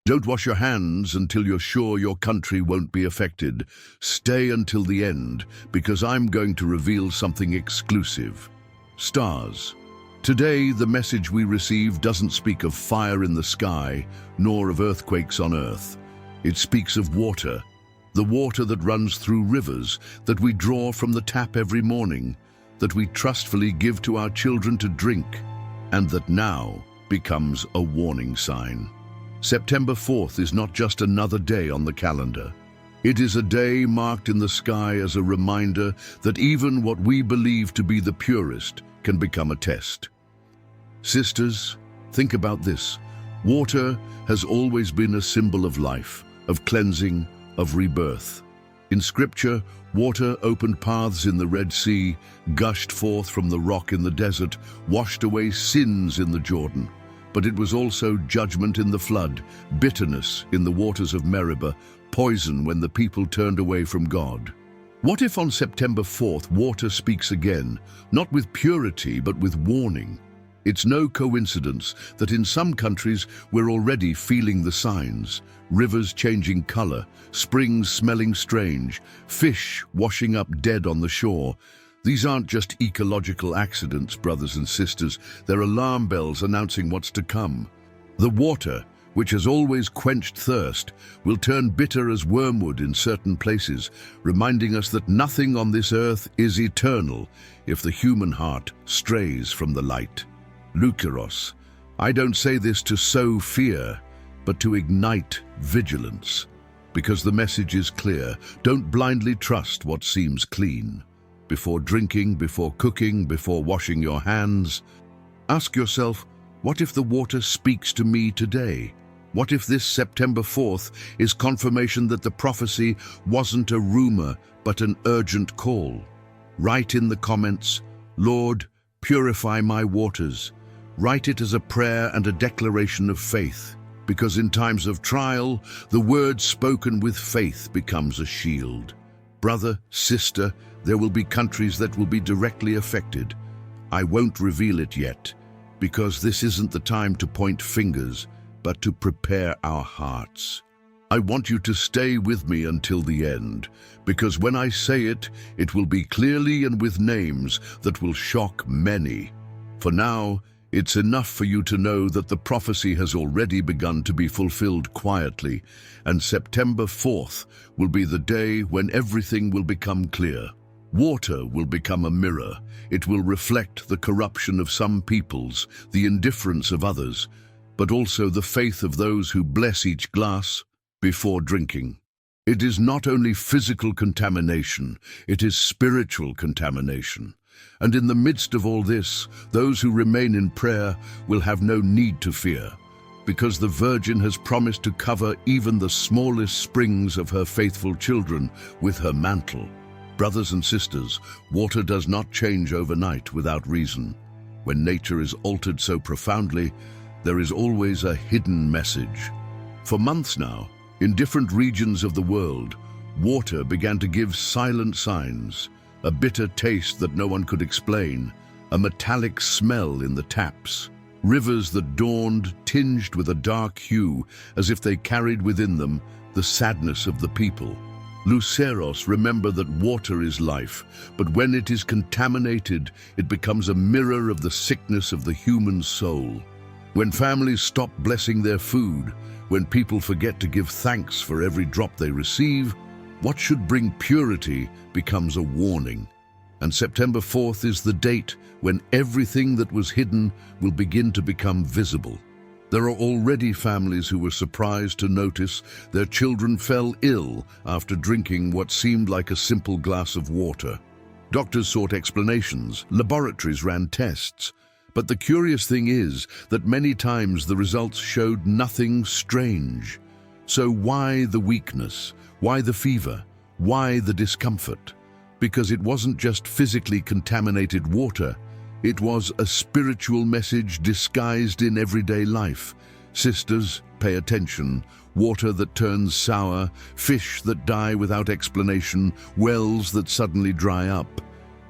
Don't wash your hands until you're sure your country won't be affected. Stay until the end, because I'm going to reveal something exclusive. Stars. Today, the message we receive doesn't speak of fire in the sky, nor of earthquakes on earth. It speaks of water, the water that runs through rivers, that we draw from the tap every morning, that we trustfully give to our children to drink, and that now becomes a warning sign. September 4th is not just another day on the calendar. It is a day marked in the sky as a reminder that even what we believe to be the purest can become a test. Sisters, think about this. Water has always been a symbol of life, of cleansing, of rebirth. In Scripture, water opened paths in the Red Sea, gushed forth from the rock in the desert, washed away sins in the Jordan. But it was also judgment in the flood, bitterness in the waters of Meribah, poison when the people turned away from God. What if on September 4th water speaks again, not with purity but with warning? It's no coincidence that in some countries we're already feeling the signs. Rivers changing color, springs smelling strange, fish washing up dead on the shore. These aren't just ecological accidents, brothers and sisters. They're alarm bells announcing what's to come. The water, which has always quenched thirst, will turn bitter as wormwood in certain places, reminding us that nothing on this earth is eternal if the human heart strays from the light. Lukeros, I don't say this to sow fear, but to ignite vigilance. Because the message is clear, don't blindly trust what seems clean. Before drinking, before cooking, before washing your hands, ask yourself, what if the water speaks to me today? What if this September 4th is confirmation that the prophecy wasn't a rumor, but an urgent call? Write in the comments, Lord, purify my waters. Write it as a prayer and a declaration of faith, because in times of trial, the word spoken with faith becomes a shield. Brother, sister, there will be countries that will be directly affected. I won't reveal it yet, because this isn't the time to point fingers, but to prepare our hearts. I want you to stay with me until the end, because when I say it, it will be clearly and with names that will shock many. For now, it's enough for you to know that the prophecy has already begun to be fulfilled quietly, and September 4th will be the day when everything will become clear. Water will become a mirror. It will reflect the corruption of some peoples, the indifference of others, but also the faith of those who bless each glass before drinking. It is not only physical contamination, it is spiritual contamination. And in the midst of all this, those who remain in prayer will have no need to fear, because the Virgin has promised to cover even the smallest springs of her faithful children with her mantle. Brothers and sisters, water does not change overnight without reason. When nature is altered so profoundly, there is always a hidden message. For months now, in different regions of the world, water began to give silent signs. A bitter taste that no one could explain, a metallic smell in the taps, rivers that dawned tinged with a dark hue as if they carried within them the sadness of the people. Luceros, remember that water is life, but when it is contaminated, it becomes a mirror of the sickness of the human soul. When families stop blessing their food, when people forget to give thanks for every drop they receive, what should bring purity becomes a warning. And September 4th is the date when everything that was hidden will begin to become visible. There are already families who were surprised to notice their children fell ill after drinking what seemed like a simple glass of water. Doctors sought explanations, laboratories ran tests, but the curious thing is that many times the results showed nothing strange. So why the weakness? Why the fever? Why the discomfort? Because it wasn't just physically contaminated water. It was a spiritual message disguised in everyday life. Sisters, pay attention. Water that turns sour, fish that die without explanation, wells that suddenly dry up.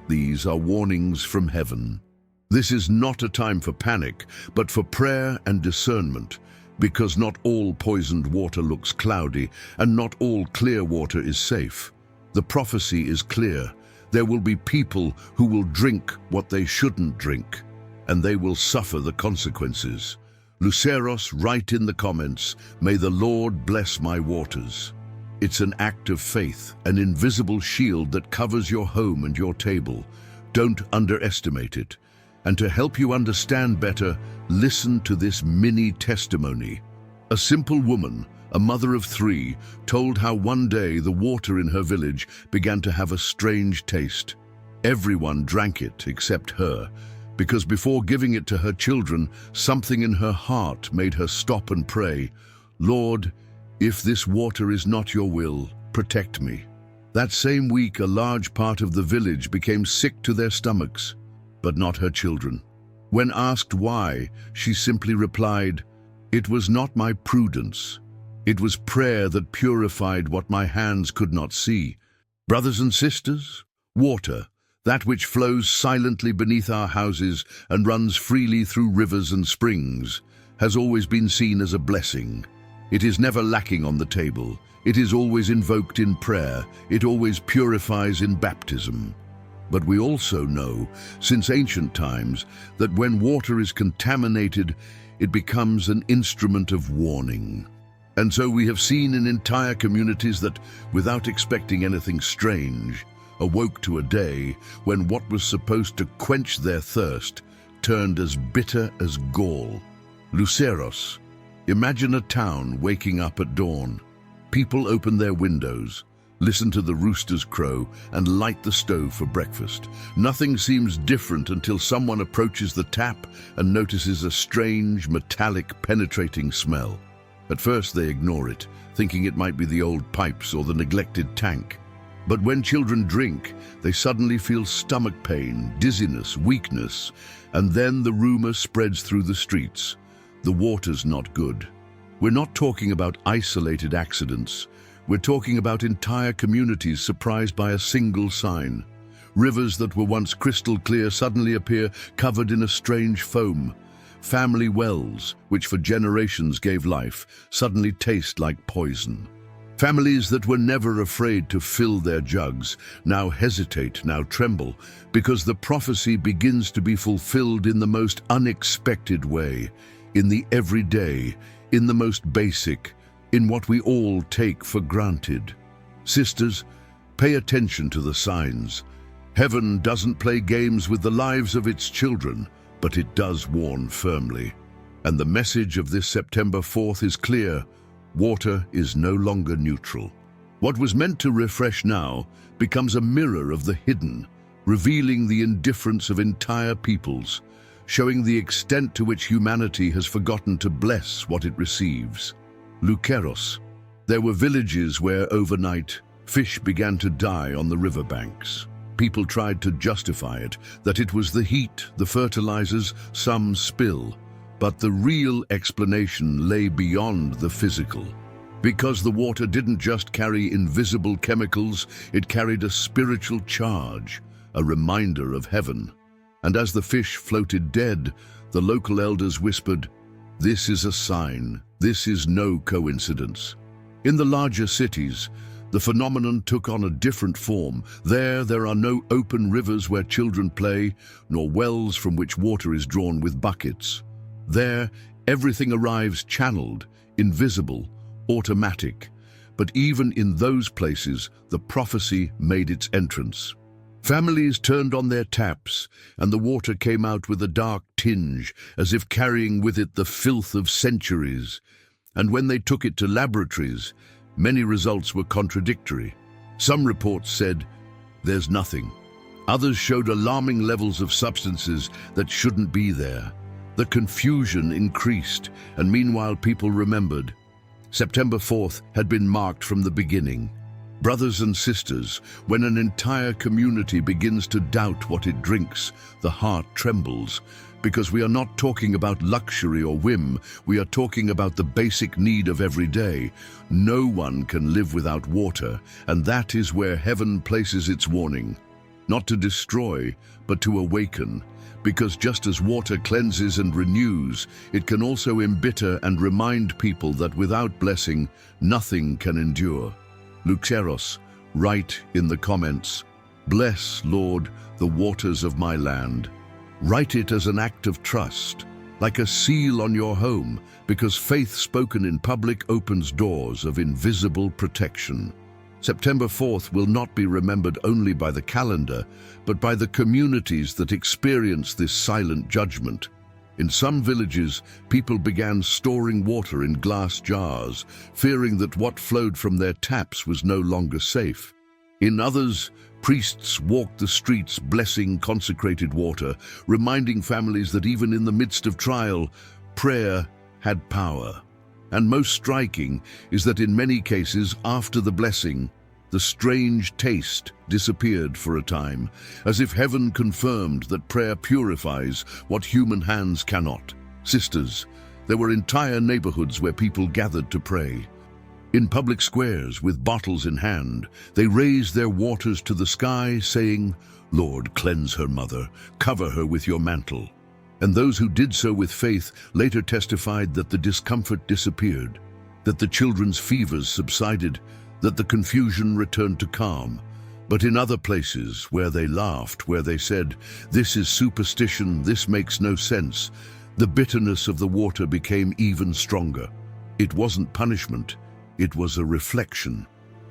These are warnings from heaven. This is not a time for panic, but for prayer and discernment. Because not all poisoned water looks cloudy, and not all clear water is safe. The prophecy is clear. There will be people who will drink what they shouldn't drink, and they will suffer the consequences. Luceros, write in the comments, "May the Lord bless my waters." It's an act of faith, an invisible shield that covers your home and your table. Don't underestimate it. And to help you understand better, listen to this mini testimony. A simple woman, a mother of 3, told how one day the water in her village began to have a strange taste. Everyone drank it except her, because before giving it to her children, something in her heart made her stop and pray, "Lord, if this water is not your will, protect me." That same week, a large part of the village became sick to their stomachs, but not her children. When asked why, she simply replied, "It was not my prudence. It was prayer that purified what my hands could not see." Brothers and sisters, water, that which flows silently beneath our houses and runs freely through rivers and springs, has always been seen as a blessing. It is never lacking on the table. It is always invoked in prayer. It always purifies in baptism. But we also know, since ancient times, that when water is contaminated, it becomes an instrument of warning. And so we have seen in entire communities that, without expecting anything strange, awoke to a day when what was supposed to quench their thirst turned as bitter as gall. Luceros. Imagine a town waking up at dawn. People open their windows, listen to the roosters crow, and light the stove for breakfast. Nothing seems different until someone approaches the tap and notices a strange, metallic, penetrating smell. At first they ignore it, thinking it might be the old pipes or the neglected tank. But when children drink, they suddenly feel stomach pain, dizziness, weakness, and then the rumor spreads through the streets. The water's not good. We're not talking about isolated accidents. We're talking about entire communities surprised by a single sign. Rivers that were once crystal clear suddenly appear covered in a strange foam. Family wells, which for generations gave life, suddenly taste like poison. Families that were never afraid to fill their jugs now hesitate, now tremble, because the prophecy begins to be fulfilled in the most unexpected way, in the everyday, in the most basic, in what we all take for granted. Sisters, pay attention to the signs. Heaven doesn't play games with the lives of its children, but it does warn firmly. And the message of this September 4th is clear. Water is no longer neutral. What was meant to refresh now becomes a mirror of the hidden, revealing the indifference of entire peoples, showing the extent to which humanity has forgotten to bless what it receives. Luceros. There were villages where overnight fish began to die on the riverbanks. People tried to justify it, that it was the heat, the fertilizers, some spill. But the real explanation lay beyond the physical. Because the water didn't just carry invisible chemicals, it carried a spiritual charge, a reminder of heaven. And as the fish floated dead, the local elders whispered, "This is a sign. This is no coincidence." In the larger cities, the phenomenon took on a different form. There are no open rivers where children play, nor wells from which water is drawn with buckets. There, everything arrives channeled, invisible, automatic. But even in those places, the prophecy made its entrance. Families turned on their taps, and the water came out with a dark tinge, as if carrying with it the filth of centuries. And when they took it to laboratories, many results were contradictory. Some reports said, "There's nothing." Others showed alarming levels of substances that shouldn't be there. The confusion increased, and meanwhile people remembered. September 4th had been marked from the beginning. Brothers and sisters, when an entire community begins to doubt what it drinks, the heart trembles, because we are not talking about luxury or whim, we are talking about the basic need of every day. No one can live without water, and that is where heaven places its warning. not to destroy, but to awaken. Because just as water cleanses and renews, it can also embitter and remind people that without blessing, nothing can endure. Luceros, write in the comments, "Bless, Lord, the waters of my land." Write it as an act of trust, like a seal on your home, because faith spoken in public opens doors of invisible protection. September 4th will not be remembered only by the calendar, but by the communities that experience this silent judgment. In some villages, people began storing water in glass jars, fearing that what flowed from their taps was no longer safe. In others, priests walked the streets blessing consecrated water, reminding families that even in the midst of trial, prayer had power. And most striking is that in many cases, after the blessing, the strange taste disappeared for a time, as if heaven confirmed that prayer purifies what human hands cannot. Sisters, there were entire neighborhoods where people gathered to pray. In public squares, with bottles in hand, they raised their waters to the sky, saying, "Lord, cleanse her, mother, cover her with your mantle." And those who did so with faith later testified that the discomfort disappeared, that the children's fevers subsided, that the confusion returned to calm. But in other places, where they laughed, where they said, "This is superstition, this makes no sense," the bitterness of the water became even stronger. It wasn't punishment, it was a reflection.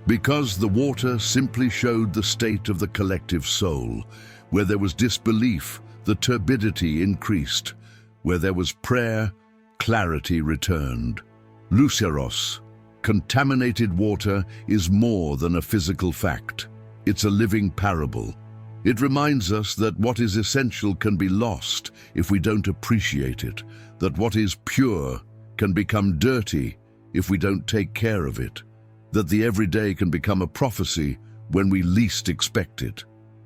Because the water simply showed the state of the collective soul. Where there was disbelief, the turbidity increased. Where there was prayer, clarity returned. Luceros, contaminated water is more than a physical fact. It's a living parable. It reminds us that what is essential can be lost if we don't appreciate it, that what is pure can become dirty if we don't take care of it, that the everyday can become a prophecy when we least expect it.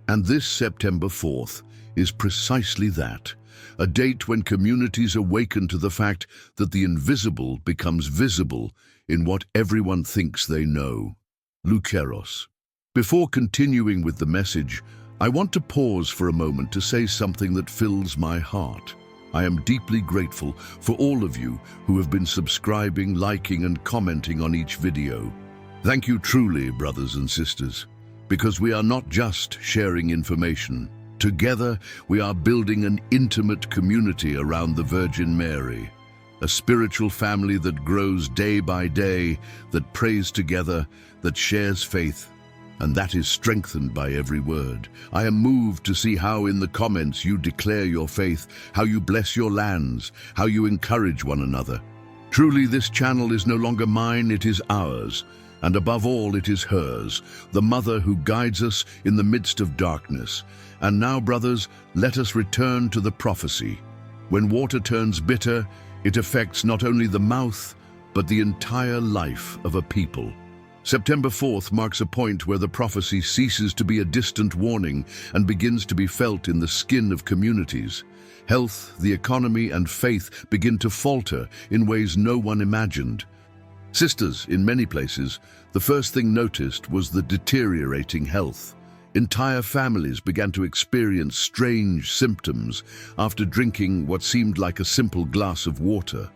And this September 4th is precisely that, a date when communities awaken to the fact that the invisible becomes visible in what everyone thinks they know. Luceros. Before continuing with the message, I want to pause for a moment to say something that fills my heart. I am deeply grateful for all of you who have been subscribing, liking, and commenting on each video. Thank you truly, brothers and sisters, because we are not just sharing information. Together, we are building an intimate community around the Virgin Mary, a spiritual family that grows day by day, that prays together, that shares faith, and that is strengthened by every word. I am moved to see how in the comments you declare your faith, how you bless your lands, how you encourage one another. Truly, this channel is no longer mine, it is ours. And above all, it is hers, the mother who guides us in the midst of darkness. And now, brothers, let us return to the prophecy. When water turns bitter, it affects not only the mouth, but the entire life of a people. September 4th marks a point where the prophecy ceases to be a distant warning and begins to be felt in the skin of communities. Health, the economy, and faith begin to falter in ways no one imagined. Sisters, in many places, the first thing noticed was the deteriorating health. Entire families began to experience strange symptoms after drinking what seemed like a simple glass of water.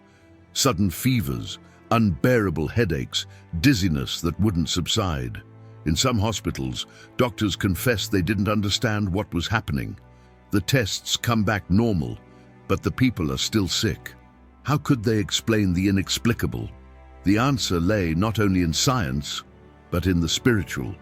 Sudden fevers, unbearable headaches, dizziness that wouldn't subside. In some hospitals, doctors confessed they didn't understand what was happening. The tests come back normal, but the people are still sick. How could they explain the inexplicable? The answer lay not only in science, but in the spiritual.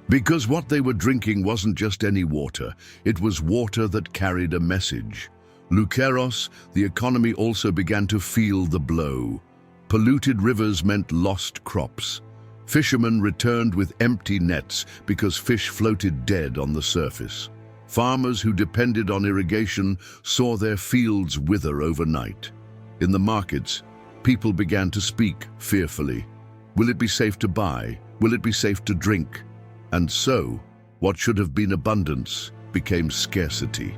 Because what they were drinking wasn't just any water, it was water that carried a message. Luceros, the economy also began to feel the blow. Polluted rivers meant lost crops. Fishermen returned with empty nets because fish floated dead on the surface. Farmers who depended on irrigation saw their fields wither overnight. In the markets, people began to speak fearfully. Will it be safe to buy? Will it be safe to drink? And so, what should have been abundance became scarcity.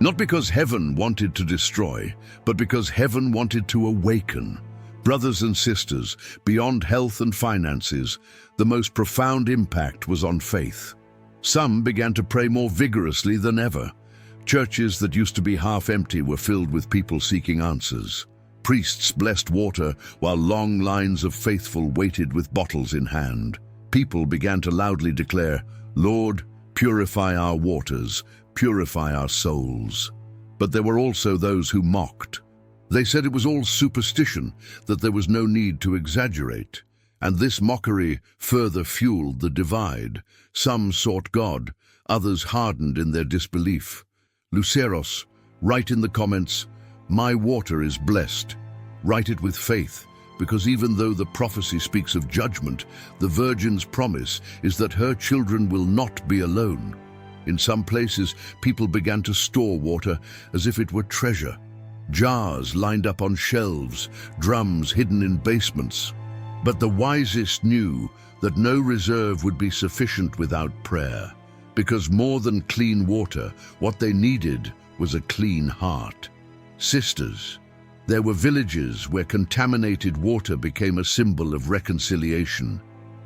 Not because heaven wanted to destroy, but because heaven wanted to awaken. Brothers and sisters, beyond health and finances, the most profound impact was on faith. Some began to pray more vigorously than ever. Churches that used to be half empty were filled with people seeking answers. Priests blessed water while long lines of faithful waited with bottles in hand. People began to loudly declare, "Lord, purify our waters, purify our souls." But there were also those who mocked. They said it was all superstition, that there was no need to exaggerate. And this mockery further fueled the divide. Some sought God, others hardened in their disbelief. Luceros, write in the comments, "My water is blessed." Write it with faith, because even though the prophecy speaks of judgment, the Virgin's promise is that her children will not be alone. In some places, people began to store water as if it were treasure. Jars lined up on shelves, drums hidden in basements. But the wisest knew that no reserve would be sufficient without prayer, because more than clean water, what they needed was a clean heart. Sisters, there were villages where contaminated water became a symbol of reconciliation.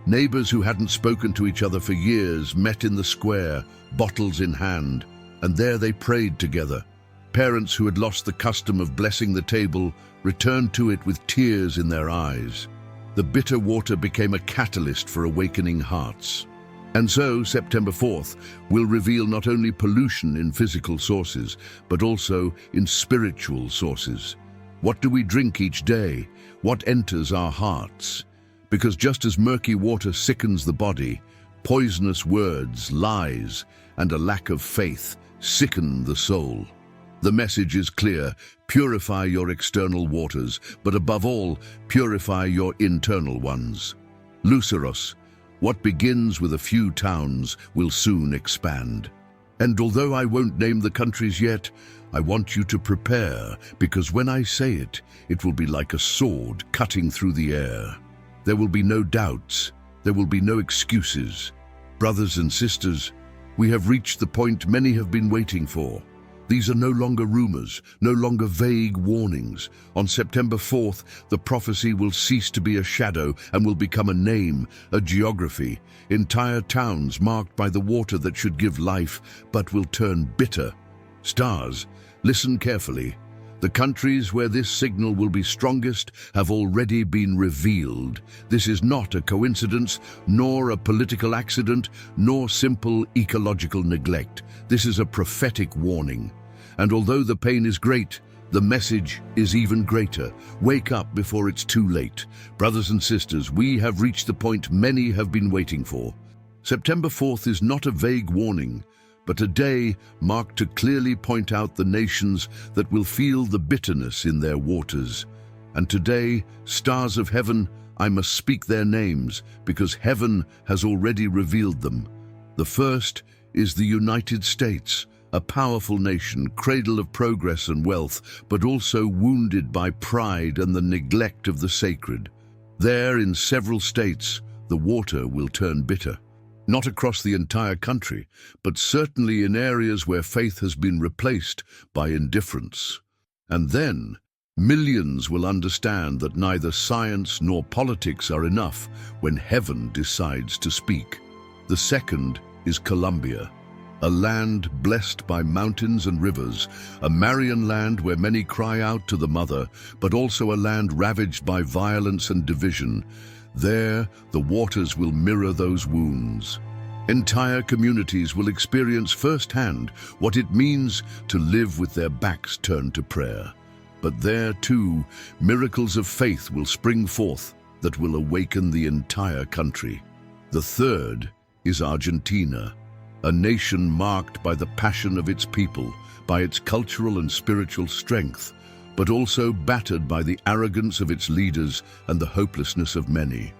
Neighbors who hadn't spoken to each other for years met in the square, bottles in hand, and there they prayed together. Parents who had lost the custom of blessing the table returned to it with tears in their eyes. The bitter water became a catalyst for awakening hearts. And so, September 4th will reveal not only pollution in physical sources, but also in spiritual sources. What do we drink each day? What enters our hearts? Because just as murky water sickens the body, poisonous words, lies, and a lack of faith sicken the soul. The message is clear: purify your external waters, but above all, purify your internal ones. Luceros, what begins with a few towns will soon expand. And although I won't name the countries yet, I want you to prepare, because when I say it, it will be like a sword cutting through the air. There will be no doubts, there will be no excuses. Brothers and sisters, we have reached the point many have been waiting for. These are no longer rumors, no longer vague warnings. On September 4th, the prophecy will cease to be a shadow and will become a name, a geography. Entire towns marked by the water that should give life, but will turn bitter. Stars, listen carefully. The countries where this signal will be strongest have already been revealed. This is not a coincidence, nor a political accident, nor simple ecological neglect. This is a prophetic warning. And although the pain is great, the message is even greater. Wake up before it's too late. Brothers and sisters, we have reached the point many have been waiting for. September 4th is not a vague warning, but a day marked to clearly point out the nations that will feel the bitterness in their waters. And today, stars of heaven, I must speak their names, because heaven has already revealed them. The first is the United States, a powerful nation, cradle of progress and wealth, but also wounded by pride and the neglect of the sacred. There, in several states, the water will turn bitter. Not across the entire country, but certainly in areas where faith has been replaced by indifference. And then, millions will understand that neither science nor politics are enough when heaven decides to speak. The second is Colombia, a land blessed by mountains and rivers, a Marian land where many cry out to the Mother, but also a land ravaged by violence and division. There, the waters will mirror those wounds. Entire communities will experience firsthand what it means to live with their backs turned to prayer. But there, too, miracles of faith will spring forth that will awaken the entire country. The third is Argentina, a nation marked by the passion of its people, by its cultural and spiritual strength, but also battered by the arrogance of its leaders and the hopelessness of many.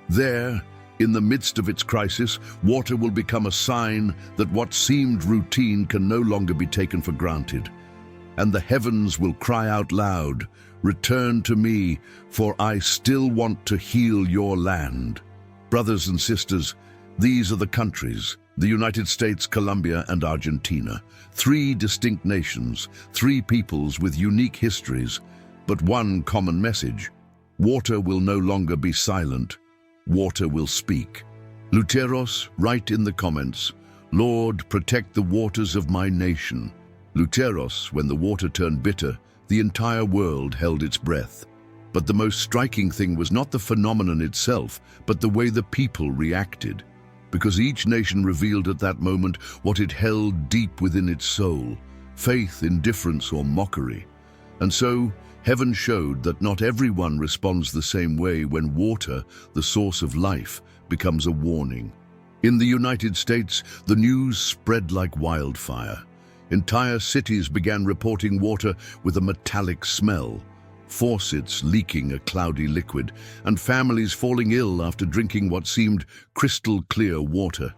There, in the midst of its crisis, water will become a sign that what seemed routine can no longer be taken for granted. And the heavens will cry out loud, "Return to me, for I still want to heal your land." Brothers and sisters, these are the countries, the United States, Colombia, and Argentina. Three distinct nations, three peoples with unique histories, but one common message. Water will no longer be silent. Water will speak. Luteros, write in the comments, Lord, protect the waters of my nation. Luteros, when the water turned bitter, the entire world held its breath. But the most striking thing was not the phenomenon itself, but the way the people reacted. Because each nation revealed at that moment what it held deep within its soul, faith, indifference, or mockery. And so, heaven showed that not everyone responds the same way when water, the source of life, becomes a warning. In the United States, the news spread like wildfire. Entire cities began reporting water with a metallic smell, faucets leaking a cloudy liquid, and families falling ill after drinking what seemed crystal clear water.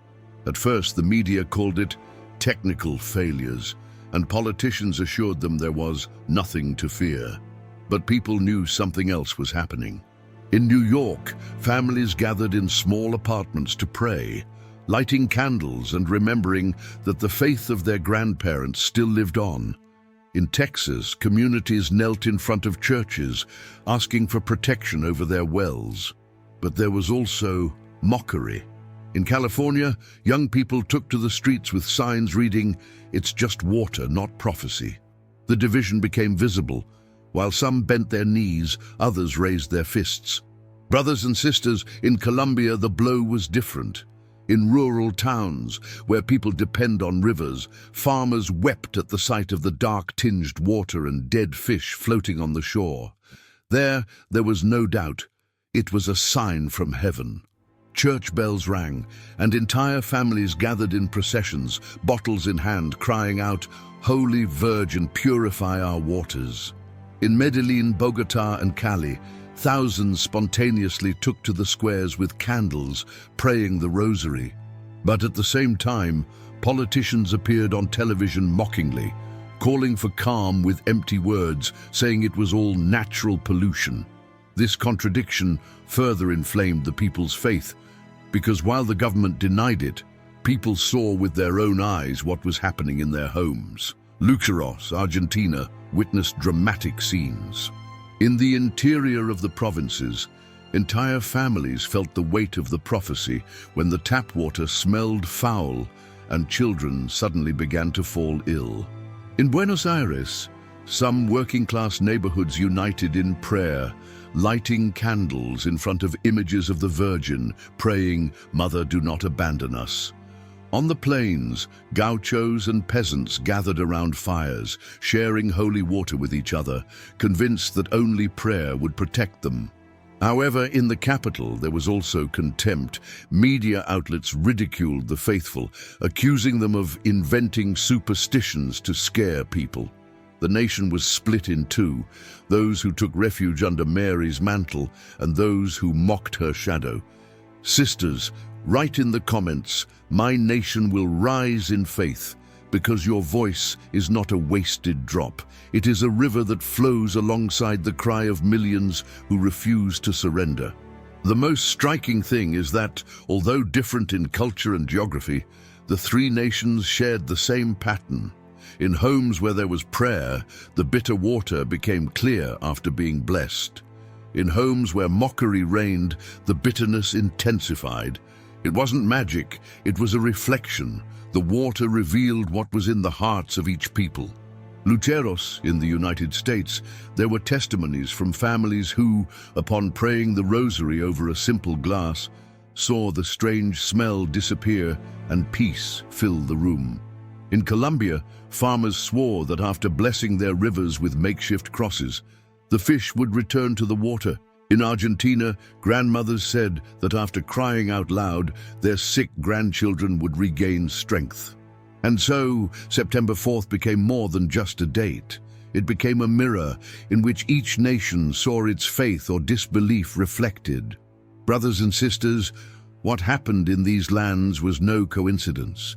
At first, the media called it technical failures, and politicians assured them there was nothing to fear. But people knew something else was happening. In New York, families gathered in small apartments to pray, lighting candles and remembering that the faith of their grandparents still lived on. In Texas, communities knelt in front of churches, asking for protection over their wells. But there was also mockery. In California, young people took to the streets with signs reading, "It's just water, not prophecy." The division became visible. While some bent their knees, others raised their fists. Brothers and sisters, in Colombia the blow was different. In rural towns, where people depend on rivers, farmers wept at the sight of the dark-tinged water and dead fish floating on the shore. There was no doubt. It was a sign from heaven. Church bells rang, and entire families gathered in processions, bottles in hand, crying out, "Holy Virgin, purify our waters." In Medellin, Bogotá, and Cali, thousands spontaneously took to the squares with candles, praying the rosary. But at the same time, politicians appeared on television mockingly, calling for calm with empty words, saying it was all natural pollution. This contradiction further inflamed the people's faith, because while the government denied it, people saw with their own eyes what was happening in their homes. Luceros, Argentina, witnessed dramatic scenes. In the interior of the provinces, entire families felt the weight of the prophecy when the tap water smelled foul and children suddenly began to fall ill. In Buenos Aires, some working-class neighborhoods united in prayer, lighting candles in front of images of the Virgin, praying, "Mother, do not abandon us." On the plains, gauchos and peasants gathered around fires, sharing holy water with each other, convinced that only prayer would protect them. However, in the capital, there was also contempt. Media outlets ridiculed the faithful, accusing them of inventing superstitions to scare people. The nation was split in two, those who took refuge under Mary's mantle and those who mocked her shadow. Sisters, write in the comments, "My nation will rise in faith," because your voice is not a wasted drop. It is a river that flows alongside the cry of millions who refuse to surrender. The most striking thing is that, although different in culture and geography, the three nations shared the same pattern. In homes where there was prayer, the bitter water became clear after being blessed. In homes where mockery reigned, the bitterness intensified. It wasn't magic, it was a reflection. The water revealed what was in the hearts of each people. Luteros, in the United States, there were testimonies from families who, upon praying the rosary over a simple glass, saw the strange smell disappear and peace fill the room. In Colombia, farmers swore that after blessing their rivers with makeshift crosses, the fish would return to the water. In Argentina, grandmothers said that after crying out loud, their sick grandchildren would regain strength. And so, September 4th became more than just a date. It became a mirror in which each nation saw its faith or disbelief reflected. Brothers and sisters, what happened in these lands was no coincidence.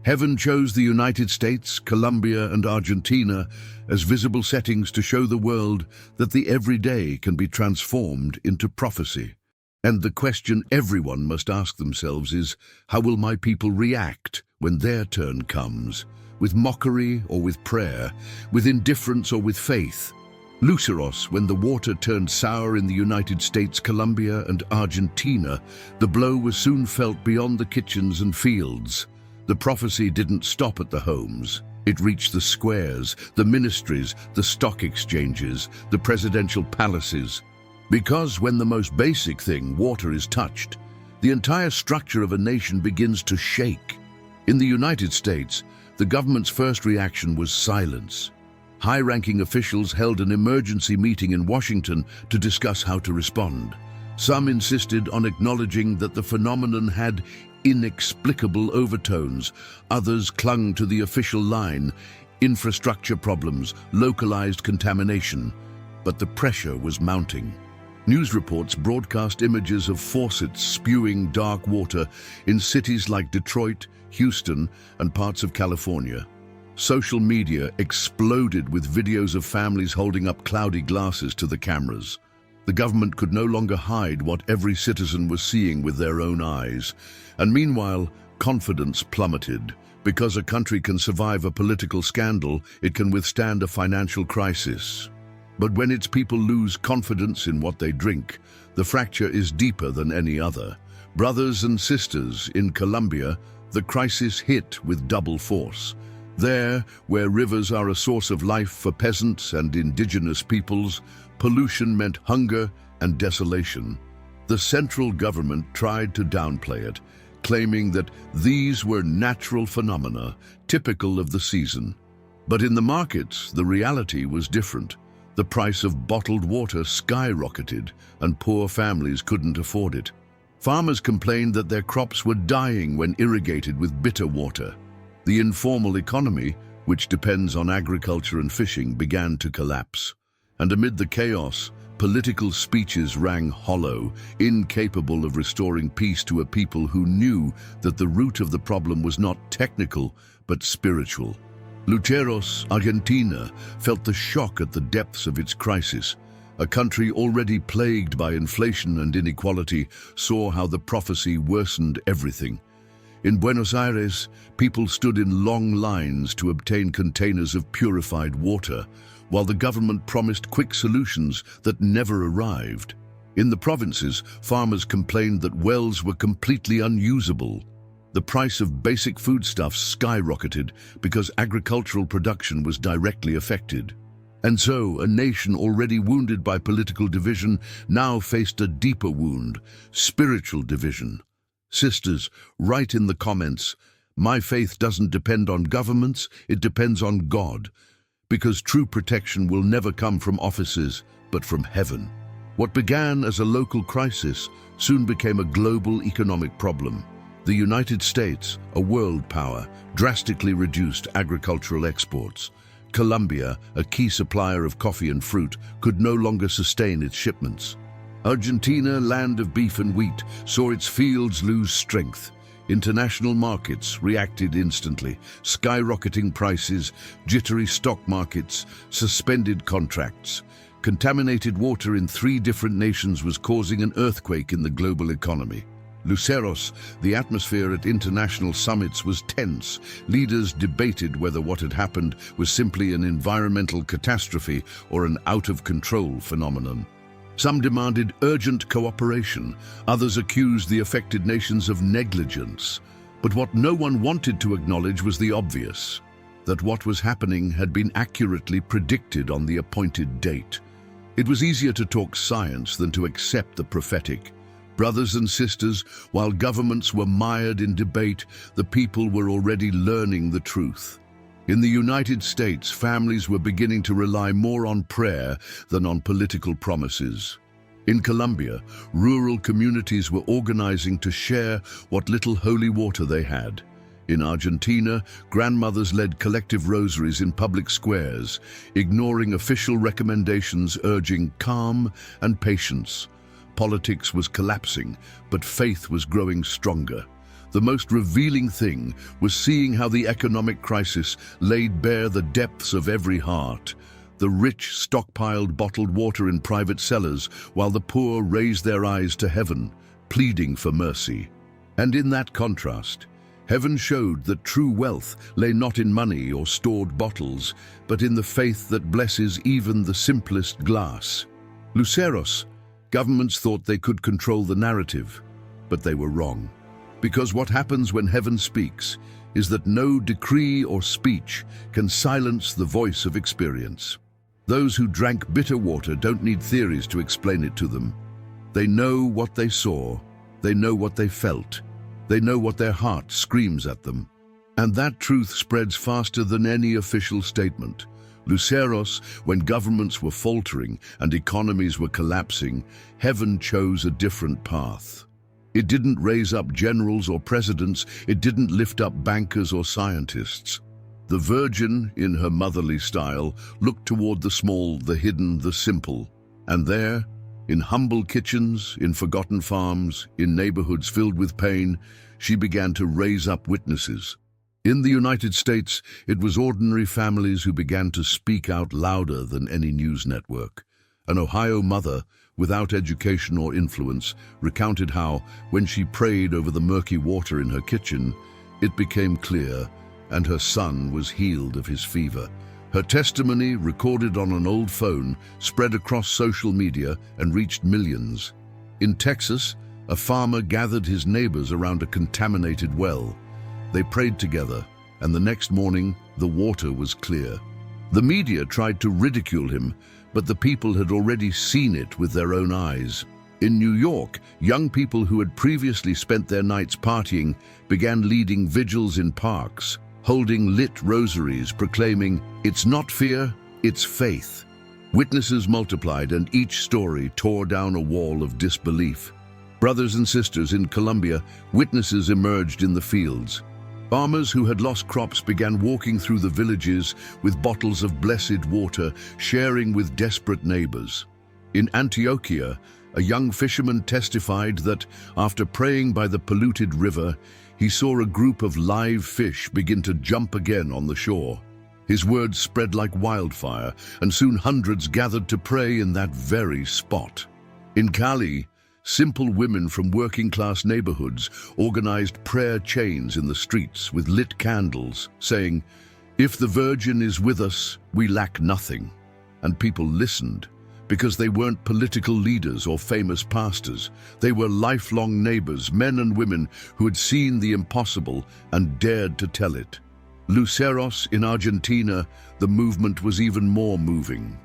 Heaven chose the United States, Colombia, and Argentina as visible settings to show the world that the everyday can be transformed into prophecy. And the question everyone must ask themselves is, how will my people react when their turn comes? With mockery or with prayer? With indifference or with faith? Luceros, when the water turned sour in the United States, Colombia, and Argentina, the blow was soon felt beyond the kitchens and fields. The prophecy didn't stop at the homes. It reached the squares, the ministries, the stock exchanges, the presidential palaces. Because when the most basic thing, water, is touched, the entire structure of a nation begins to shake. In the United States, the government's first reaction was silence. High-ranking officials held an emergency meeting in Washington to discuss how to respond. Some insisted on acknowledging that the phenomenon had inexplicable overtones. Others clung to the official line: infrastructure problems, localized contamination. But the pressure was mounting. News reports broadcast images of faucets spewing dark water in cities like Detroit, Houston, and parts of California. Social media exploded with videos of families holding up cloudy glasses to the cameras. The government could no longer hide what every citizen was seeing with their own eyes. And meanwhile, confidence plummeted. Because a country can survive a political scandal, it can withstand a financial crisis. But when its people lose confidence in what they drink, the fracture is deeper than any other. Brothers and sisters, in Colombia, the crisis hit with double force. There, where rivers are a source of life for peasants and indigenous peoples, pollution meant hunger and desolation. The central government tried to downplay it, claiming that these were natural phenomena, typical of the season. But in the markets, the reality was different. The price of bottled water skyrocketed, and poor families couldn't afford it. Farmers complained that their crops were dying when irrigated with bitter water. The informal economy, which depends on agriculture and fishing, began to collapse. And amid the chaos, political speeches rang hollow, incapable of restoring peace to a people who knew that the root of the problem was not technical, but spiritual. Luceros, Argentina, felt the shock at the depths of its crisis. A country already plagued by inflation and inequality saw how the prophecy worsened everything. In Buenos Aires, people stood in long lines to obtain containers of purified water, while the government promised quick solutions that never arrived. In the provinces, farmers complained that wells were completely unusable. The price of basic foodstuffs skyrocketed because agricultural production was directly affected. And so, a nation already wounded by political division now faced a deeper wound: spiritual division. Sisters, write in the comments, "My faith doesn't depend on governments, it depends on God," because true protection will never come from offices, but from heaven. What began as a local crisis soon became a global economic problem. The United States, a world power, drastically reduced agricultural exports. Colombia, a key supplier of coffee and fruit, could no longer sustain its shipments. Argentina, land of beef and wheat, saw its fields lose strength. International markets reacted instantly, skyrocketing prices, jittery stock markets, suspended contracts. Contaminated water in 3 different nations was causing an earthquake in the global economy. Luceros, the atmosphere at international summits was tense. Leaders debated whether what had happened was simply an environmental catastrophe or an out-of-control phenomenon. Some demanded urgent cooperation, others accused the affected nations of negligence. But what no one wanted to acknowledge was the obvious: that what was happening had been accurately predicted on the appointed date. It was easier to talk science than to accept the prophetic. Brothers and sisters, while governments were mired in debate, the people were already learning the truth. In the United States, families were beginning to rely more on prayer than on political promises. In Colombia, rural communities were organizing to share what little holy water they had. In Argentina, grandmothers led collective rosaries in public squares, ignoring official recommendations urging calm and patience. Politics was collapsing, but faith was growing stronger. The most revealing thing was seeing how the economic crisis laid bare the depths of every heart. The rich stockpiled bottled water in private cellars, while the poor raised their eyes to heaven, pleading for mercy. And in that contrast, heaven showed that true wealth lay not in money or stored bottles, but in the faith that blesses even the simplest glass. Luceros, governments thought they could control the narrative, but they were wrong. Because what happens when heaven speaks is that no decree or speech can silence the voice of experience. Those who drank bitter water don't need theories to explain it to them. They know what they saw, they know what they felt, they know what their heart screams at them. And that truth spreads faster than any official statement. Luceros, when governments were faltering and economies were collapsing, heaven chose a different path. It didn't raise up generals or presidents, it didn't lift up bankers or scientists. The Virgin, in her motherly style, looked toward the small, the hidden, the simple. And there, in humble kitchens, in forgotten farms, in neighborhoods filled with pain, she began to raise up witnesses. In the United States, it was ordinary families who began to speak out louder than any news network. An Ohio mother, without education or influence, recounted how, when she prayed over the murky water in her kitchen, it became clear, and her son was healed of his fever. Her testimony, recorded on an old phone, spread across social media and reached millions. In Texas, a farmer gathered his neighbors around a contaminated well. They prayed together, and the next morning, the water was clear. The media tried to ridicule him, but the people had already seen it with their own eyes. In New York, young people who had previously spent their nights partying began leading vigils in parks, holding lit rosaries, proclaiming, "It's not fear, it's faith." Witnesses multiplied, and each story tore down a wall of disbelief. Brothers and sisters in Colombia, witnesses emerged in the fields. Farmers who had lost crops began walking through the villages with bottles of blessed water, sharing with desperate neighbors. In Antioquia, a young fisherman testified that, after praying by the polluted river, he saw a group of live fish begin to jump again on the shore. His words spread like wildfire, and soon hundreds gathered to pray in that very spot. In Cali, simple women from working-class neighborhoods organized prayer chains in the streets with lit candles, saying, "If the Virgin is with us, we lack nothing." And people listened, because they weren't political leaders or famous pastors. They were lifelong neighbors, men and women who had seen the impossible and dared to tell it. Luceros in Argentina, the movement was even more moving.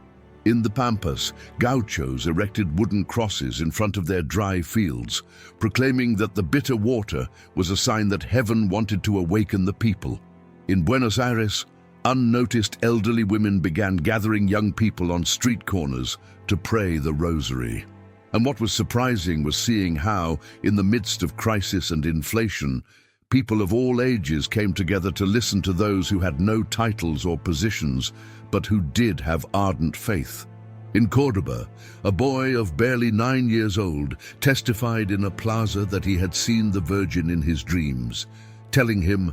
In the Pampas, gauchos erected wooden crosses in front of their dry fields, proclaiming that the bitter water was a sign that heaven wanted to awaken the people. In Buenos Aires, unnoticed elderly women began gathering young people on street corners to pray the rosary. And what was surprising was seeing how, in the midst of crisis and inflation, people of all ages came together to listen to those who had no titles or positions, but who did have ardent faith. In Cordoba, a boy of barely 9 years old testified in a plaza that he had seen the Virgin in his dreams, telling him,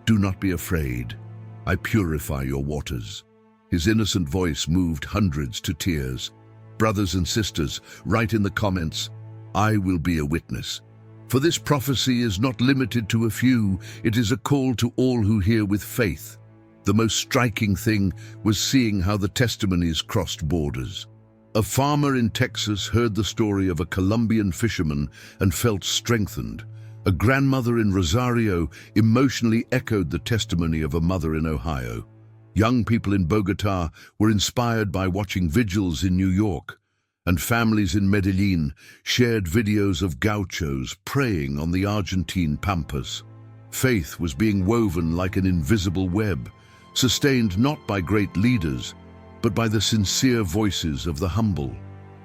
"Do not be afraid. I purify your waters." His innocent voice moved hundreds to tears. Brothers and sisters, write in the comments, "I will be a witness." For this prophecy is not limited to a few, it is a call to all who hear with faith. The most striking thing was seeing how the testimonies crossed borders. A farmer in Texas heard the story of a Colombian fisherman and felt strengthened. A grandmother in Rosario emotionally echoed the testimony of a mother in Ohio. Young people in Bogotá were inspired by watching vigils in New York, and families in Medellin shared videos of gauchos praying on the Argentine pampas. Faith was being woven like an invisible web, sustained not by great leaders, but by the sincere voices of the humble.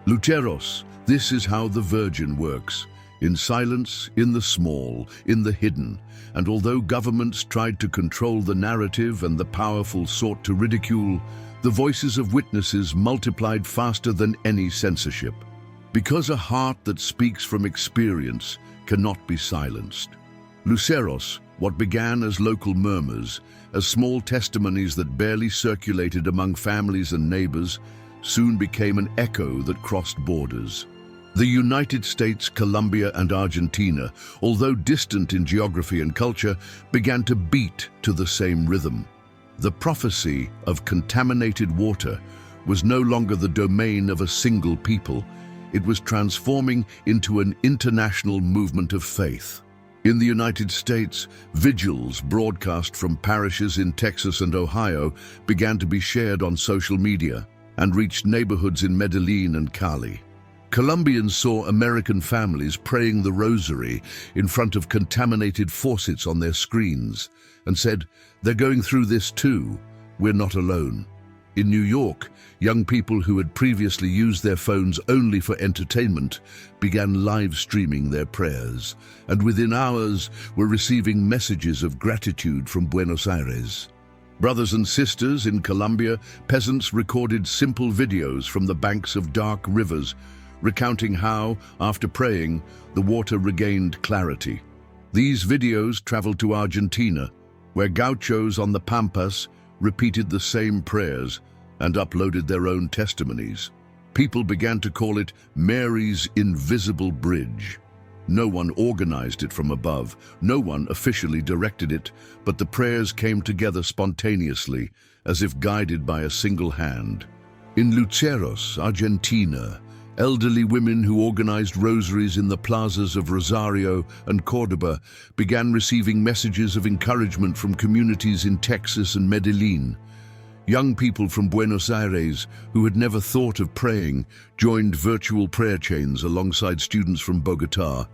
Luceros, this is how the Virgin works. In silence, in the small, in the hidden. And although governments tried to control the narrative and the powerful sought to ridicule, the voices of witnesses multiplied faster than any censorship. Because a heart that speaks from experience cannot be silenced. Luceros, what began as local murmurs, as small testimonies that barely circulated among families and neighbors, soon became an echo that crossed borders. The United States, Colombia, and Argentina, although distant in geography and culture, began to beat to the same rhythm. The prophecy of contaminated water was no longer the domain of a single people. It was transforming into an international movement of faith. In the United States, vigils broadcast from parishes in Texas and Ohio began to be shared on social media and reached neighborhoods in Medellin and Cali. Colombians saw American families praying the rosary in front of contaminated faucets on their screens and said, "They're going through this too. We're not alone." In New York, young people who had previously used their phones only for entertainment began live streaming their prayers, and within hours were receiving messages of gratitude from Buenos Aires. Brothers and sisters in Colombia, peasants recorded simple videos from the banks of dark rivers, recounting how, after praying, the water regained clarity. These videos traveled to Argentina, where gauchos on the Pampas repeated the same prayers and uploaded their own testimonies. People began to call it Mary's Invisible Bridge. No one organized it from above, no one officially directed it, but the prayers came together spontaneously, as if guided by a single hand. In Luceros, Argentina, elderly women who organized rosaries in the plazas of Rosario and Córdoba began receiving messages of encouragement from communities in Texas and Medellin. Young people from Buenos Aires, who had never thought of praying, joined virtual prayer chains alongside students from Bogotá.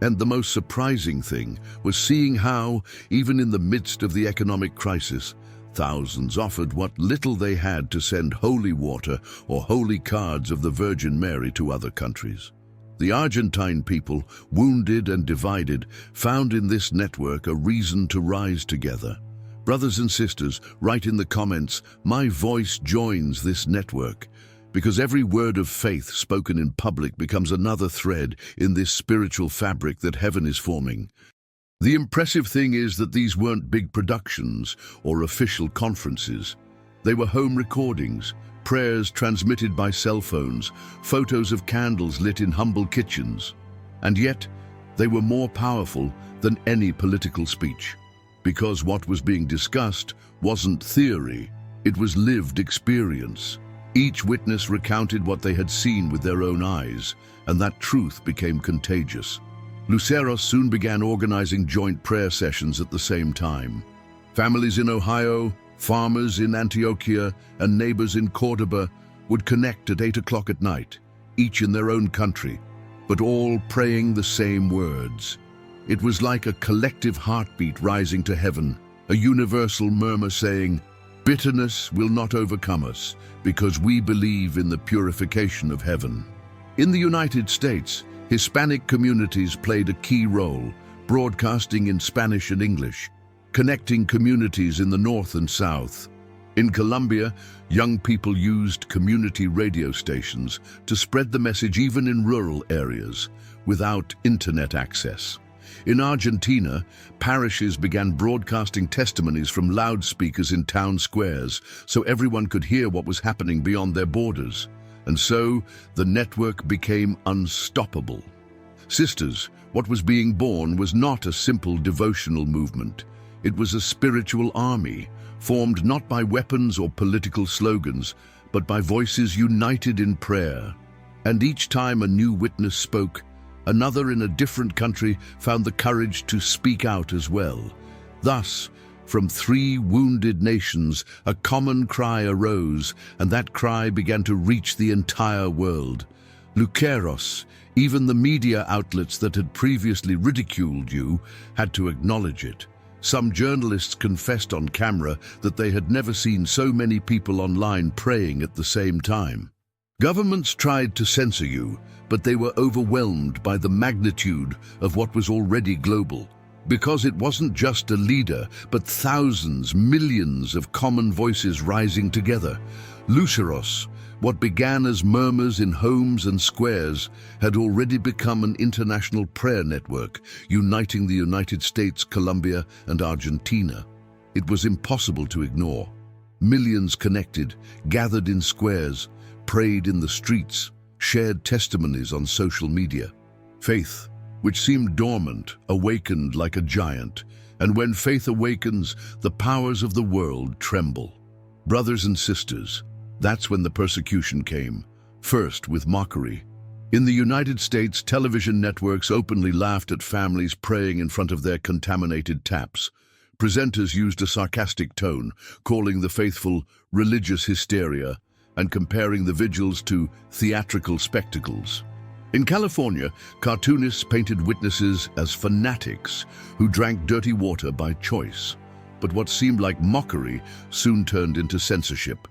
And the most surprising thing was seeing how, even in the midst of the economic crisis, thousands offered what little they had to send holy water or holy cards of the Virgin Mary to other countries. The Argentine people, wounded and divided, found in this network a reason to rise together. Brothers and sisters, write in the comments, "My voice joins this network," because every word of faith spoken in public becomes another thread in this spiritual fabric that heaven is forming. The impressive thing is that these weren't big productions or official conferences. They were home recordings, prayers transmitted by cell phones, photos of candles lit in humble kitchens. And yet, they were more powerful than any political speech. Because what was being discussed wasn't theory, it was lived experience. Each witness recounted what they had seen with their own eyes, and that truth became contagious. Luceros soon began organizing joint prayer sessions at the same time. Families in Ohio, farmers in Antioquia, and neighbors in Córdoba would connect at 8 o'clock at night, each in their own country, but all praying the same words. It was like a collective heartbeat rising to heaven, a universal murmur saying, "Bitterness will not overcome us, because we believe in the purification of heaven." In the United States, Hispanic communities played a key role, broadcasting in Spanish and English, connecting communities in the North and South. In Colombia, young people used community radio stations to spread the message even in rural areas, without internet access. In Argentina, parishes began broadcasting testimonies from loudspeakers in town squares so everyone could hear what was happening beyond their borders. And so, the network became unstoppable. Sisters, what was being born was not a simple devotional movement. It was a spiritual army, formed not by weapons or political slogans, but by voices united in prayer. And each time a new witness spoke, another in a different country found the courage to speak out as well. Thus, from 3 wounded nations, a common cry arose, and that cry began to reach the entire world. Luceros, even the media outlets that had previously ridiculed you, had to acknowledge it. Some journalists confessed on camera that they had never seen so many people online praying at the same time. Governments tried to censor you, but they were overwhelmed by the magnitude of what was already global. Because it wasn't just a leader, but thousands, millions of common voices rising together. Luceros, what began as murmurs in homes and squares, had already become an international prayer network, uniting the United States, Colombia, and Argentina. It was impossible to ignore. Millions connected, gathered in squares, prayed in the streets, shared testimonies on social media. Faith, which seemed dormant, awakened like a giant, and when faith awakens, the powers of the world tremble. Brothers and sisters, that's when the persecution came, first with mockery, In the United States, television networks openly laughed at families praying in front of their contaminated taps. Presenters used a sarcastic tone, calling the faithful religious hysteria and comparing the vigils to theatrical spectacles. In California, cartoonists painted witnesses as fanatics who drank dirty water by choice. But what seemed like mockery soon turned into censorship.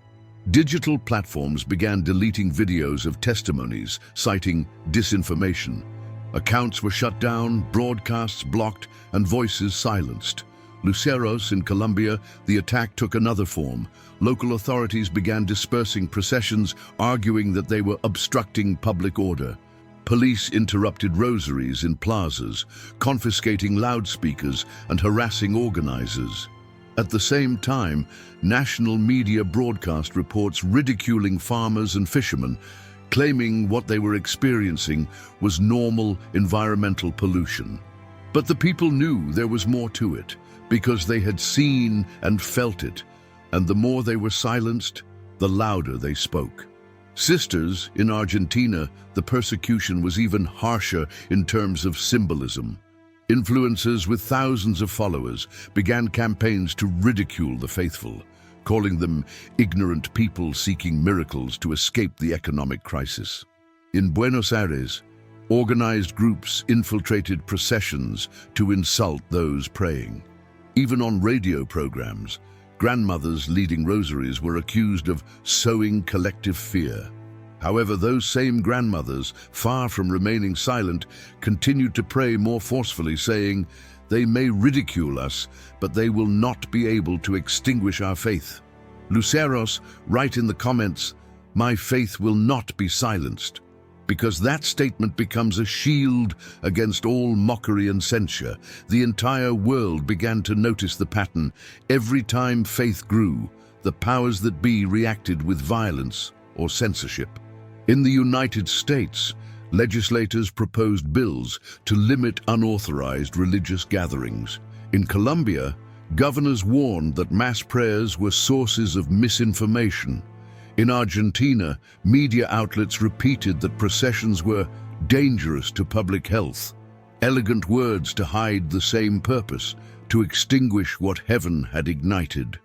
Digital platforms began deleting videos of testimonies citing disinformation. Accounts were shut down, broadcasts blocked, and voices silenced. Luceros in Colombia, the attack took another form. Local authorities began dispersing processions, arguing that they were obstructing public order. Police interrupted rosaries in plazas, confiscating loudspeakers and harassing organizers. At the same time, national media broadcast reports ridiculing farmers and fishermen, claiming what they were experiencing was normal environmental pollution. But the people knew there was more to it, because they had seen and felt it, and the more they were silenced, the louder they spoke. Sisters, in Argentina, the persecution was even harsher in terms of symbolism. Influencers with thousands of followers began campaigns to ridicule the faithful, calling them ignorant people seeking miracles to escape the economic crisis. In Buenos Aires, organized groups infiltrated processions to insult those praying. Even on radio programs, grandmothers leading rosaries were accused of sowing collective fear. However, those same grandmothers, far from remaining silent, continued to pray more forcefully, saying, "They may ridicule us, but they will not be able to extinguish our faith." Luceros write in the comments, "My faith will not be silenced," because that statement becomes a shield against all mockery and censure. The entire world began to notice the pattern. Every time faith grew, the powers that be reacted with violence or censorship. In the United States, legislators proposed bills to limit unauthorized religious gatherings. In Colombia, governors warned that mass prayers were sources of misinformation. In Argentina, media outlets repeated that processions were dangerous to public health. Elegant words to hide the same purpose, to extinguish what heaven had ignited.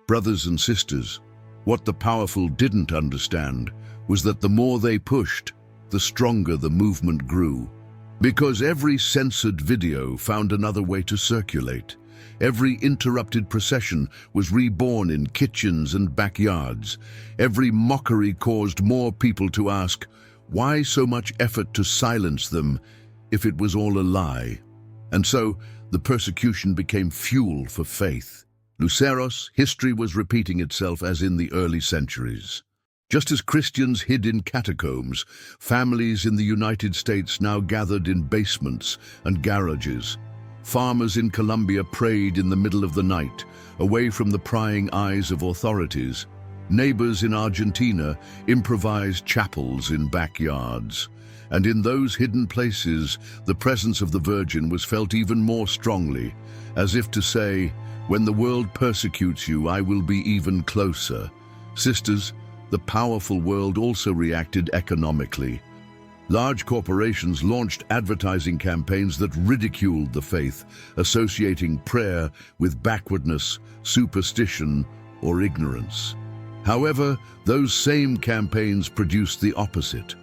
Brothers and sisters, what the powerful didn't understand was that the more they pushed, the stronger the movement grew. Because every censored video found another way to circulate. Every interrupted procession was reborn in kitchens and backyards. Every mockery caused more people to ask, why so much effort to silence them if it was all a lie? And so, the persecution became fuel for faith. Luceros, history was repeating itself as in the early centuries. Just as Christians hid in catacombs, families in the United States now gathered in basements and garages. Farmers in Colombia prayed in the middle of the night, away from the prying eyes of authorities. Neighbors in Argentina improvised chapels in backyards. And in those hidden places, the presence of the Virgin was felt even more strongly, as if to say, when the world persecutes you, I will be even closer. Sisters, the powerful world also reacted economically. Large corporations launched advertising campaigns that ridiculed the faith, associating prayer with backwardness, superstition, or ignorance. However, those same campaigns produced the opposite.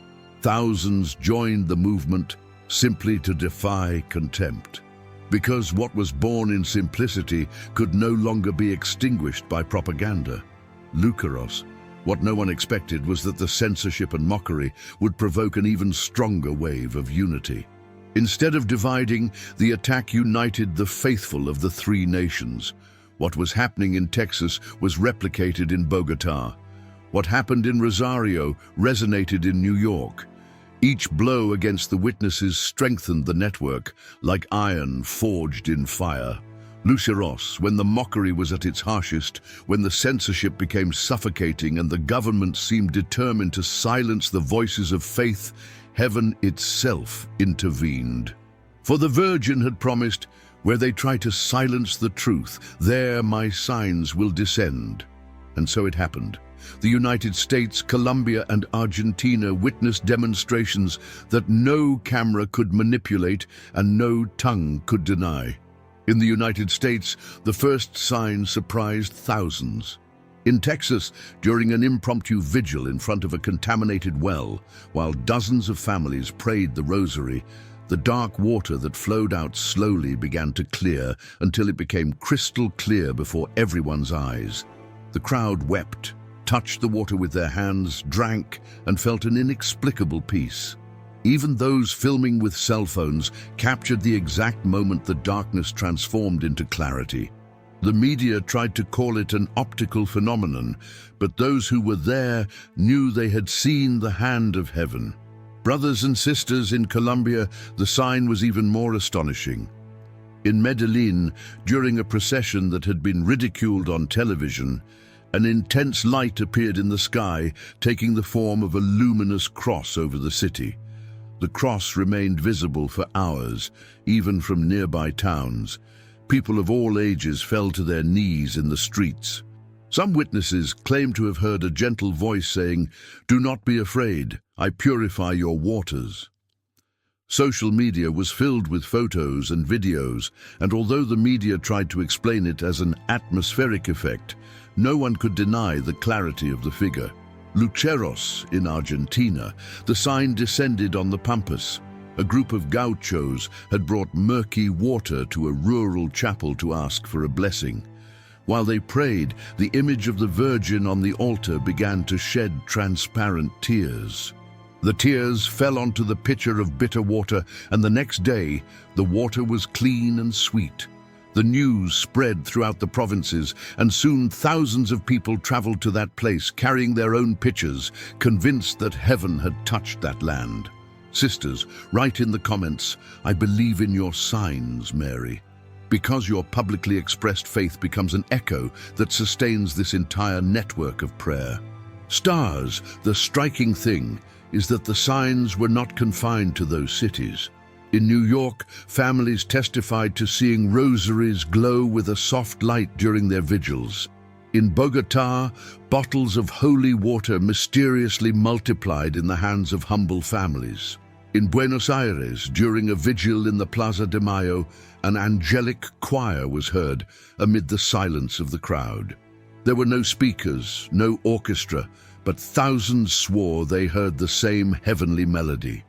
Thousands joined the movement simply to defy contempt. Because what was born in simplicity could no longer be extinguished by propaganda. Luceros, what no one expected was that the censorship and mockery would provoke an even stronger wave of unity. Instead of dividing, the attack united the faithful of the three nations. What was happening in Texas was replicated in Bogotá. What happened in Rosario resonated in New York. Each blow against the witnesses strengthened the network, like iron forged in fire. Luceros, when the mockery was at its harshest, when the censorship became suffocating and the government seemed determined to silence the voices of faith, heaven itself intervened. For the Virgin had promised, where they try to silence the truth, there my signs will descend. And so it happened. The United States, Colombia, and Argentina witnessed demonstrations that no camera could manipulate and no tongue could deny. In the United States, the first sign surprised thousands. In Texas, during an impromptu vigil in front of a contaminated well, while dozens of families prayed the rosary, the dark water that flowed out slowly began to clear until it became crystal clear before everyone's eyes. The crowd wept, touched the water with their hands, drank, and felt an inexplicable peace. Even those filming with cell phones captured the exact moment the darkness transformed into clarity. The media tried to call it an optical phenomenon, but those who were there knew they had seen the hand of heaven. Brothers and sisters, in Colombia, the sign was even more astonishing. In Medellin, during a procession that had been ridiculed on television, an intense light appeared in the sky, taking the form of a luminous cross over the city. The cross remained visible for hours, even from nearby towns. People of all ages fell to their knees in the streets. Some witnesses claimed to have heard a gentle voice saying, "Do not be afraid, I purify your waters." Social media was filled with photos and videos, and although the media tried to explain it as an atmospheric effect, no one could deny the clarity of the figure. Luceros, in Argentina, the sign descended on the Pampas. A group of gauchos had brought murky water to a rural chapel to ask for a blessing. While they prayed, the image of the Virgin on the altar began to shed transparent tears. The tears fell onto the pitcher of bitter water, and the next day, the water was clean and sweet. The news spread throughout the provinces, and soon thousands of people traveled to that place, carrying their own pitchers, convinced that heaven had touched that land. Sisters, write in the comments, "I believe in your signs, Mary," because your publicly expressed faith becomes an echo that sustains this entire network of prayer. Stars, the striking thing is that the signs were not confined to those cities. In New York, families testified to seeing rosaries glow with a soft light during their vigils. In Bogotá, bottles of holy water mysteriously multiplied in the hands of humble families. In Buenos Aires, during a vigil in the Plaza de Mayo, an angelic choir was heard amid the silence of the crowd. There were no speakers, no orchestra, but thousands swore they heard the same heavenly melody.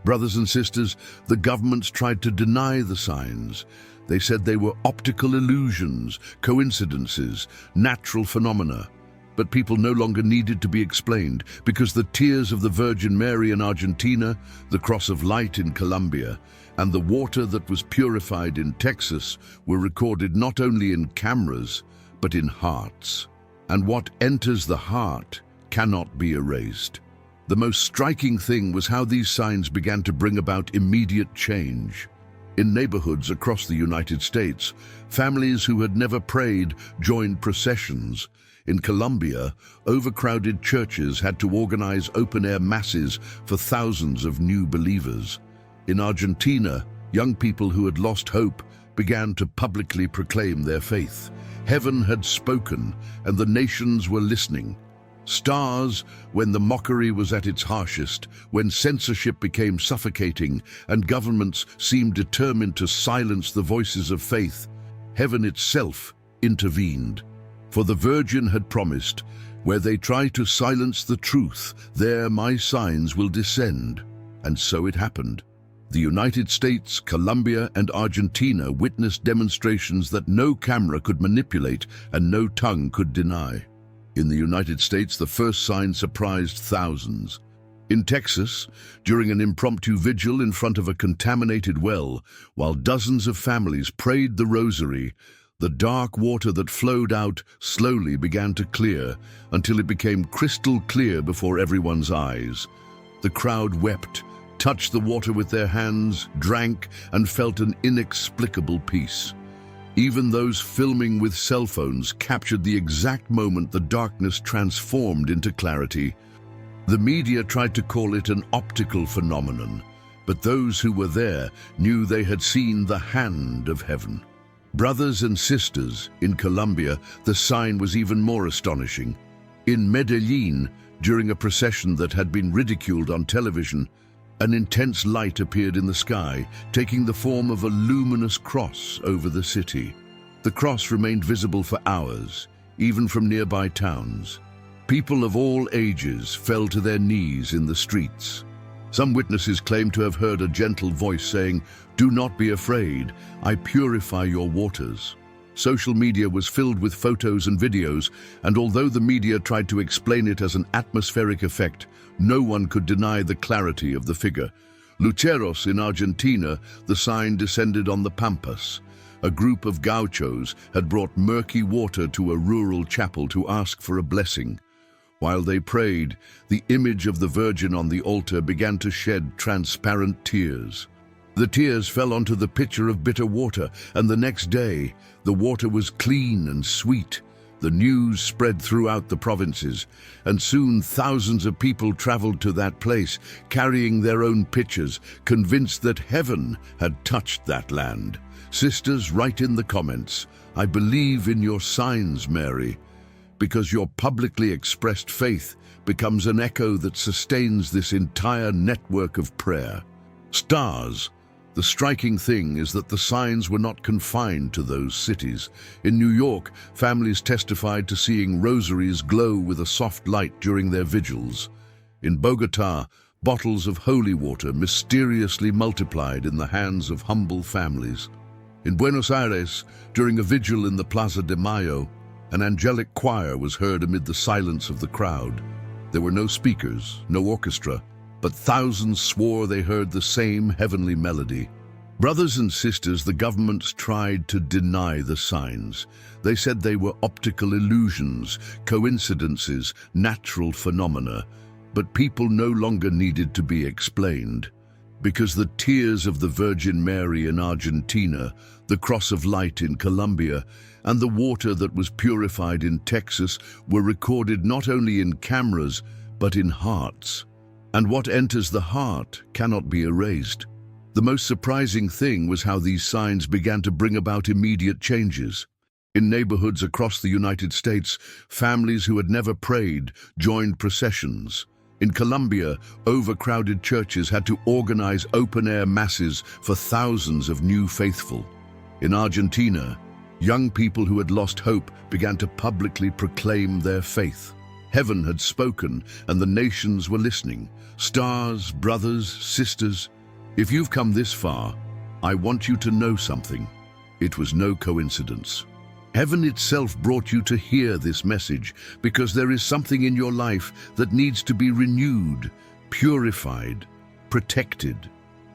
Brothers and sisters, the governments tried to deny the signs. They said they were optical illusions, coincidences, natural phenomena. But people no longer needed to be explained, because the tears of the Virgin Mary in Argentina, the cross of light in Colombia, and the water that was purified in Texas were recorded not only in cameras, but in hearts. And what enters the heart cannot be erased. The most striking thing was how these signs began to bring about immediate change. In neighborhoods across the United States, families who had never prayed joined processions. In Colombia, overcrowded churches had to organize open-air masses for thousands of new believers. In Argentina, young people who had lost hope began to publicly proclaim their faith. Heaven had spoken, and the nations were listening. Stars, when the mockery was at its harshest, when censorship became suffocating and governments seemed determined to silence the voices of faith, heaven itself intervened. For the Virgin had promised, "Where they try to silence the truth, there my signs will descend." And so it happened. The United States, Colombia, and Argentina witnessed demonstrations that no camera could manipulate and no tongue could deny. In the United States, the first sign surprised thousands. In Texas, during an impromptu vigil in front of a contaminated well, while dozens of families prayed the rosary, the dark water that flowed out slowly began to clear until it became crystal clear before everyone's eyes. The crowd wept, touched the water with their hands, drank, and felt an inexplicable peace. Even those filming with cell phones captured the exact moment the darkness transformed into clarity. The media tried to call it an optical phenomenon, but those who were there knew they had seen the hand of heaven. Brothers and sisters, in Colombia, the sign was even more astonishing. In Medellin, during a procession that had been ridiculed on television, an intense light appeared in the sky, taking the form of a luminous cross over the city. The cross remained visible for hours, even from nearby towns. People of all ages fell to their knees in the streets. Some witnesses claimed to have heard a gentle voice saying, "Do not be afraid, I purify your waters." Social media was filled with photos and videos, and although the media tried to explain it as an atmospheric effect, no one could deny the clarity of the figure. Luceros in Argentina, the sign descended on the Pampas. A group of gauchos had brought murky water to a rural chapel to ask for a blessing. While they prayed, the image of the Virgin on the altar began to shed transparent tears. The tears fell onto the pitcher of bitter water, and the next day, the water was clean and sweet. The news spread throughout the provinces, and soon thousands of people traveled to that place, carrying their own pitchers, convinced that heaven had touched that land. Sisters, write in the comments, "I believe in your signs, Mary," because your publicly expressed faith becomes an echo that sustains this entire network of prayer. Stars. The striking thing is that the signs were not confined to those cities. In New York, families testified to seeing rosaries glow with a soft light during their vigils. In Bogotá, bottles of holy water mysteriously multiplied in the hands of humble families. In Buenos Aires, during a vigil in the Plaza de Mayo, an angelic choir was heard amid the silence of the crowd. There were no speakers, no orchestra, but thousands swore they heard the same heavenly melody. Brothers and sisters, the governments tried to deny the signs. They said they were optical illusions, coincidences, natural phenomena. But people no longer needed to be explained. Because the tears of the Virgin Mary in Argentina, the cross of light in Colombia, and the water that was purified in Texas were recorded not only in cameras, but in hearts. And what enters the heart cannot be erased. The most surprising thing was how these signs began to bring about immediate changes. In neighborhoods across the United States, families who had never prayed joined processions. In Colombia, overcrowded churches had to organize open-air masses for thousands of new faithful. In Argentina, young people who had lost hope began to publicly proclaim their faith. Heaven had spoken, and the nations were listening. Stars, brothers, sisters, if you've come this far, I want you to know something. It was no coincidence. Heaven itself brought you to hear this message because there is something in your life that needs to be renewed, purified, protected.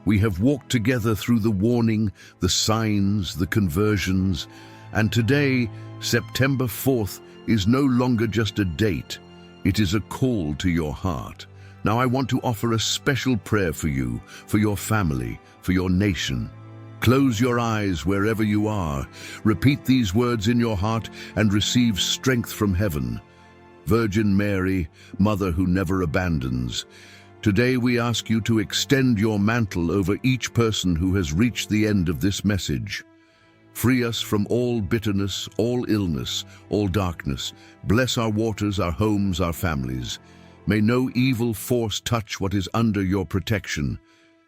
We have walked together through the warning, the signs, the conversions, and today, September 4th, is no longer just a date. It is a call to your heart. Now I want to offer a special prayer for you, for your family, for your nation. Close your eyes wherever you are. Repeat these words in your heart and receive strength from heaven. Virgin Mary, Mother who never abandons, today we ask you to extend your mantle over each person who has reached the end of this message. Free us from all bitterness, all illness, all darkness. Bless our waters, our homes, our families. May no evil force touch what is under your protection.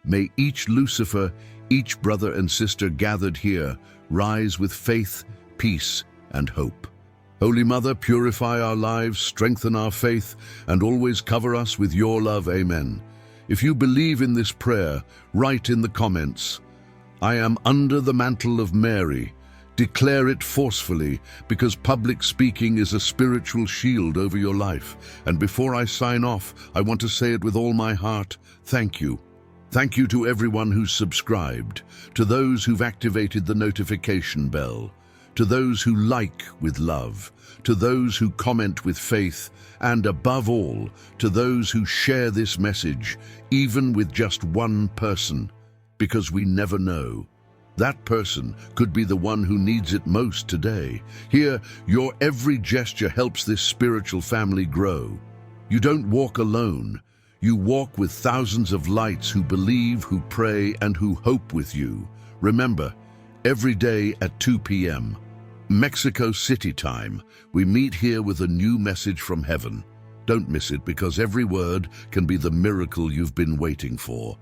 May each Lucifer, each brother and sister gathered here, rise with faith, peace, and hope. Holy Mother, purify our lives, strengthen our faith, and always cover us with your love. Amen. If you believe in this prayer, write in the comments, "I am under the mantle of Mary." Declare it forcefully, because public speaking is a spiritual shield over your life. And before I sign off, I want to say it with all my heart. Thank you. Thank you to everyone who's subscribed, to those who've activated the notification bell, to those who like with love, to those who comment with faith, and above all, to those who share this message, even with just one person, because we never know. That person could be the one who needs it most today. Here, your every gesture helps this spiritual family grow. You don't walk alone. You walk with thousands of lights who believe, who pray, and who hope with you. Remember, every day at 2 p.m., Mexico City time. We meet here with a new message from heaven. Don't miss it, because every word can be the miracle you've been waiting for.